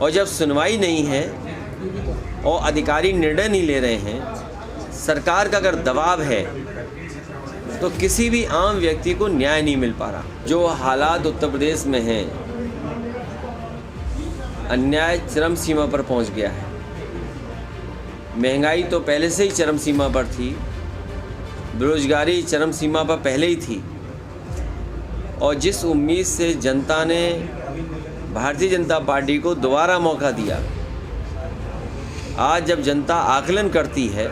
और जब सुनवाई नहीं है और अधिकारी निर्णय नहीं ले रहे हैं, सरकार का अगर दबाव है तो किसी भी आम व्यक्ति को न्याय नहीं मिल पा रहा। जो हालात उत्तर प्रदेश में हैं, अन्याय चरम सीमा पर पहुंच गया है। महंगाई तो पहले से ही चरम सीमा पर थी, बेरोजगारी चरम सीमा पर पहले ही थी, और जिस उम्मीद से जनता ने भारतीय जनता पार्टी को दोबारा मौका दिया, आज जब जनता आकलन करती है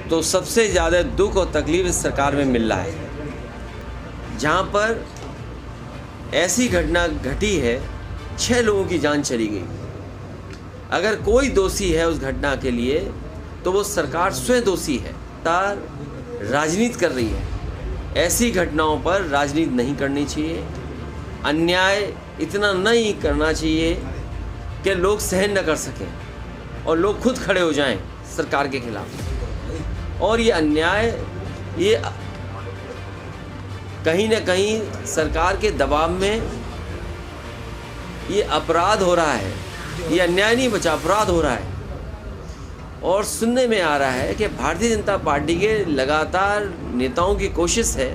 तो सबसे ज़्यादा दुख और तकलीफ इस सरकार में मिल रहा है। जहाँ पर ऐसी घटना घटी है, 6 लोगों की जान चली गई। अगर कोई दोषी है उस घटना के लिए तो वो सरकार स्वयं दोषी है। सरकार राजनीति कर रही है। ऐसी घटनाओं पर राजनीति नहीं करनी चाहिए। अन्याय इतना नहीं करना चाहिए कि लोग सहन न कर सकें और लोग खुद खड़े हो जाएं सरकार के खिलाफ। और ये अन्याय ये कहीं न कहीं सरकार के दबाव में ये अपराध हो रहा है। ये अन्याय नहीं बचा, अपराध हो रहा है। और सुनने में आ रहा है कि भारतीय जनता पार्टी के लगातार नेताओं की कोशिश है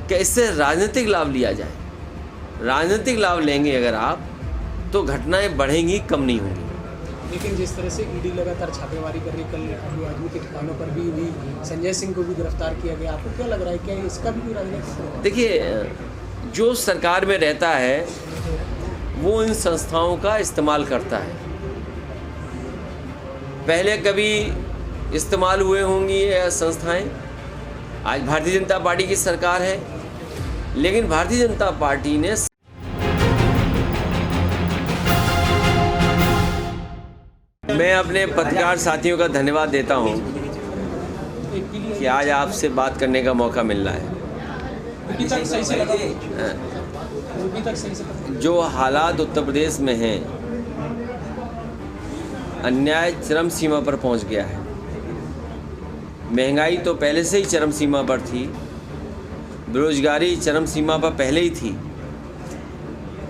कि इससे राजनीतिक लाभ लिया जाए। राजनीतिक लाभ लेंगे अगर आप तो घटनाएं बढ़ेंगी, कम नहीं होंगी। लेकिन जिस तरह से ईडी लगातार छापेमारी कर रही, कल अबू आजमी के ठिकानों पर भी संजय सिंह को भी गिरफ्तार किया गया, आपको क्या लग रहा है, क्या इसका भी कोई राजनीतिक? देखिए, जो सरकार में रहता है वो इन संस्थाओं का इस्तेमाल करता है। पहले कभी इस्तेमाल हुए होंगी ये संस्थाएं, आज भारतीय जनता पार्टी की सरकार है, लेकिन भारतीय जनता पार्टी ने मैं अपने पत्रकार साथियों का धन्यवाद देता हूं कि आज आपसे बात करने का मौका मिल रहा है। जो हालात उत्तर प्रदेश में हैं, अन्याय चरम सीमा पर पहुंच गया है। महंगाई तो पहले से ही चरम सीमा पर थी, बेरोजगारी चरम सीमा पर पहले ही थी,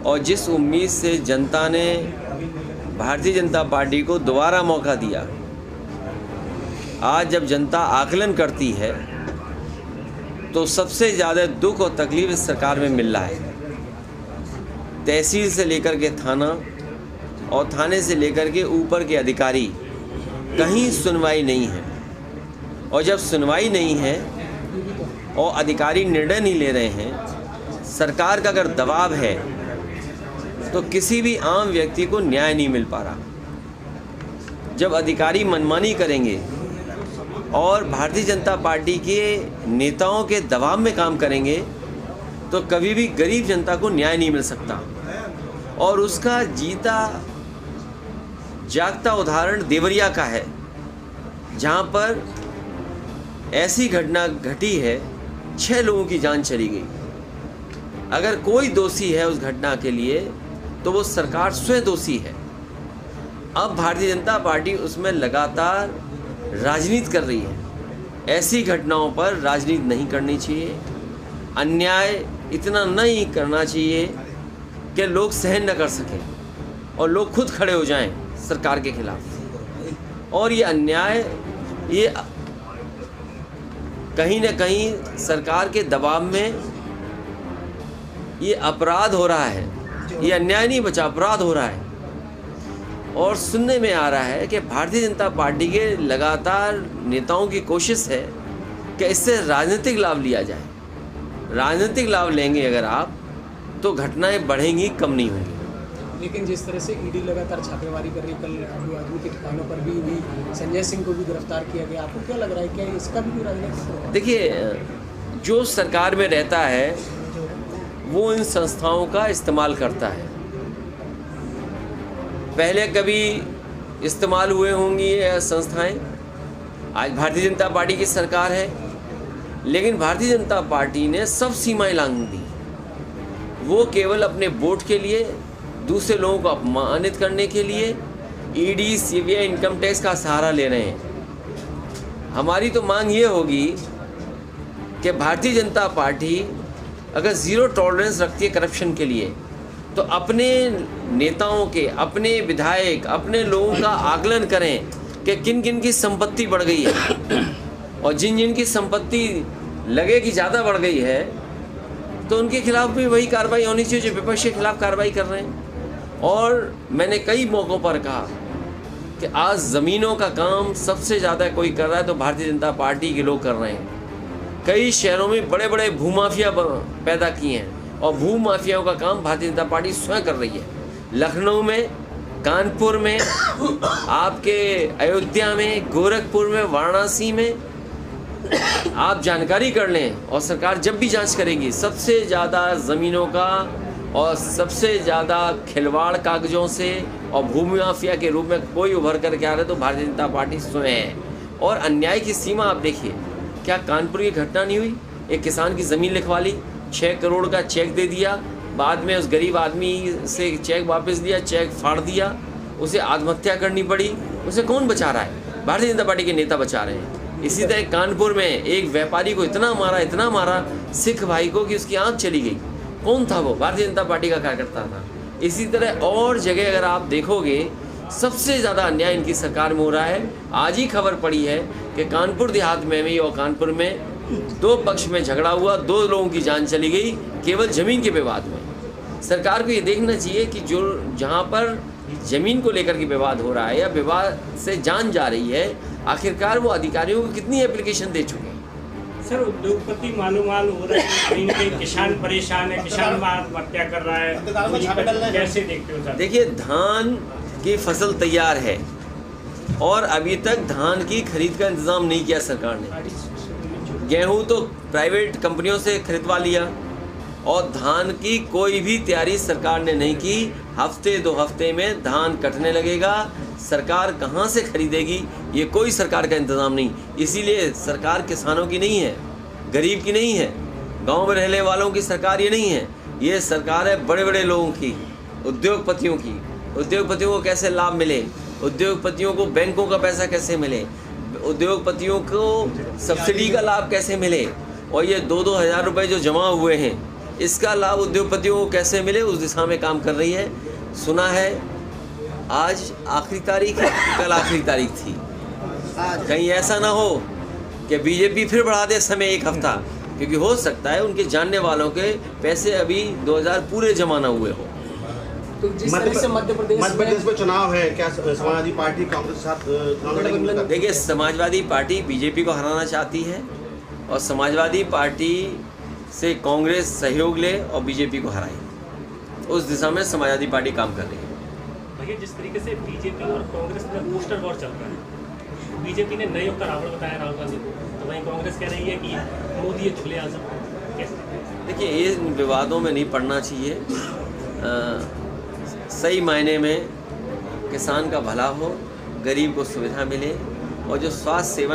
और जिस उम्मीद से जनता ने भारतीय जनता पार्टी को दोबारा मौका दिया, आज जब जनता आकलन करती है तो सबसे ज़्यादा दुख और तकलीफ इस सरकार में मिल रहा है। तहसील से लेकर के थाना और थाने से लेकर के ऊपर के अधिकारी, कहीं सुनवाई नहीं है। और जब सुनवाई नहीं है और अधिकारी निर्णय नहीं ले रहे हैं, सरकार का अगर दबाव है तो किसी भी आम व्यक्ति को न्याय नहीं मिल पा रहा। जब अधिकारी मनमानी करेंगे और भारतीय जनता पार्टी के नेताओं के दबाव में काम करेंगे तो कभी भी गरीब जनता को न्याय नहीं मिल सकता। और उसका जीता जागता उदाहरण देवरिया का है, जहां पर ऐसी घटना घटी है, 6 लोगों की जान चली गई। अगर कोई दोषी है उस घटना के लिए तो वो सरकार स्वयं दोषी है। अब भारतीय जनता पार्टी उसमें लगातार राजनीति कर रही है। ऐसी घटनाओं पर राजनीति नहीं करनी चाहिए। अन्याय इतना नहीं करना चाहिए कि लोग सहन न कर सकें और लोग खुद खड़े हो जाएं सरकार के खिलाफ। और ये अन्याय ये कहीं न कहीं सरकार के दबाव में ये अपराध हो रहा है। ये अन्याय नहीं बचा, अपराध हो रहा है। और सुनने में आ रहा है कि भारतीय जनता पार्टी के लगातार नेताओं की कोशिश है कि इससे राजनीतिक लाभ लिया जाए। राजनीतिक लाभ लेंगे अगर आप तो घटनाएं बढ़ेंगी, कम नहीं होंगी। लेकिन जिस तरह से ईडी लगातार छापेमारी कर रही, कल अबू आजमी के ठिकानों पर भी संजय सिंह को भी गिरफ्तार किया गया, आपको क्या लग रहा है, क्या इसका भी कोई राजनीतिक? देखिए, जो सरकार में रहता है वो इन संस्थाओं का इस्तेमाल करता है। पहले कभी इस्तेमाल हुए होंगी ये संस्थाएं, आज भारतीय जनता पार्टी की सरकार है, लेकिन भारतीय जनता पार्टी ने सब सीमाएं लांघ दी। वो केवल अपने वोट के लिए, दूसरे लोगों को अपमानित करने के लिए ईडी, सीबीआई, इनकम टैक्स का सहारा ले रहे हैं। हमारी तो मांग ये होगी कि भारतीय जनता पार्टी अगर ज़ीरो टॉलरेंस रखती है करप्शन के लिए तो अपने नेताओं के, अपने विधायक, अपने लोगों का आकलन करें कि किन किन की संपत्ति बढ़ गई है, और जिन जिन की संपत्ति लगे कि ज़्यादा बढ़ गई है तो उनके खिलाफ भी वही कार्रवाई होनी चाहिए जो विपक्ष के खिलाफ कार्रवाई कर रहे हैं। और मैंने कई मौक़ों पर कहा कि आज ज़मीनों का काम सबसे ज़्यादा कोई कर रहा है तो भारतीय जनता पार्टी के लोग कर रहे हैं। कई शहरों में बड़े बड़े भूमाफिया पैदा किए हैं और भूमाफियाओं का काम भारतीय जनता पार्टी स्वयं कर रही है। लखनऊ में, कानपुर में, आपके अयोध्या में, गोरखपुर में, वाराणसी में आप जानकारी कर लें, और सरकार जब भी जांच करेगी सबसे ज़्यादा ज़मीनों का और सबसे ज़्यादा खिलवाड़ कागज़ों से और भूमि माफिया के रूप में कोई उभर करके आ रहा है तो भारतीय जनता पार्टी स्वयं है। और अन्याय की सीमा आप देखिए, क्या कानपुर की घटना नहीं हुई? एक किसान की ज़मीन लिखवा ली, 6 करोड़ का चेक दे दिया, बाद में उस गरीब आदमी से चेक वापस लिया, चेक फाड़ दिया, उसे आत्महत्या करनी पड़ी। उसे कौन बचा रहा है? भारतीय जनता पार्टी के नेता बचा रहे हैं। इसी तरह कानपुर में एक व्यापारी को इतना मारा सिख भाई को कि उसकी आँख चली गई। कौन था वो? भारतीय जनता पार्टी का कार्यकर्ता था। इसी तरह और जगह अगर आप देखोगे सबसे ज़्यादा अन्याय इनकी सरकार में हो रहा है। आज ही खबर पड़ी है कि कानपुर देहात में भी और कानपुर में 2 पक्ष में झगड़ा हुआ, 2 लोगों की जान चली गई केवल ज़मीन के विवाद में। सरकार को ये देखना चाहिए कि जो जहाँ पर ज़मीन को लेकर के विवाद हो रहा है या विवाद से जान जा रही है, आखिरकार वो अधिकारियों को कितनी एप्लीकेशन दे चुके हैं। सर, उद्योगपति मालूम हो रहा है कहीं ना कहीं किसान परेशान है, किसान आत्महत्या कर रहा है, तो कैसे देखते हो सर? देखिए, धान की फसल तैयार है और अभी तक धान की खरीद का इंतज़ाम नहीं किया सरकार ने। गेहूं तो प्राइवेट कंपनियों से खरीदवा लिया और धान की कोई भी तैयारी सरकार ने नहीं की। हफ्ते 2 हफ्ते में धान कटने लगेगा। सरकार कहाँ से खरीदेगी, ये कोई सरकार का इंतज़ाम नहीं। इसीलिए सरकार किसानों की नहीं है, गरीब की नहीं है, गांव में रहने वालों की सरकार ये नहीं है। ये सरकार है बड़े बड़े लोगों की, उद्योगपतियों की। उद्योगपतियों को कैसे लाभ मिले, उद्योगपतियों को बैंकों का पैसा कैसे मिले, उद्योगपतियों को सब्सिडी का लाभ कैसे मिले, और ये 2-2 हज़ार रुपये जो जमा हुए हैं इसका लाभ उद्योगपतियों को कैसे मिले, उस दिशा में काम कर रही है। सुना है आज आखिरी तारीख है, कल आखिरी तारीख थी। कहीं ऐसा ना हो कि बीजेपी फिर बढ़ा दे समय 1 हफ्ता, क्योंकि हो सकता है उनके जानने वालों के पैसे अभी 2000 पूरे जमा ना हुए हो। तो जिस तरह से मध्य प्रदेश में चुनाव है, क्या समाजवादी पार्टी कांग्रेस के साथ चुनाव लड़ेगी? देखिए, समाजवादी पार्टी बीजेपी को हराना चाहती है और समाजवादी पार्टी से कांग्रेस सहयोग ले और बीजेपी को हराए, उस दिशा में समाजवादी पार्टी काम कर रही है। भैया, जिस तरीके से बीजेपी और कांग्रेस में पोस्टर वॉर चल रहा है, बीजेपी ने नए युग का रावण बताया राहुल गांधी को, तो वहीं कांग्रेस कह रही है कि मोदी एक खुले आजम। कैसे? देखिए, इन विवादों में नहीं पड़ना चाहिए। सही मायने में किसान का भला हो, गरीब को सुविधा मिले, और जो स्वास्थ्य सेवा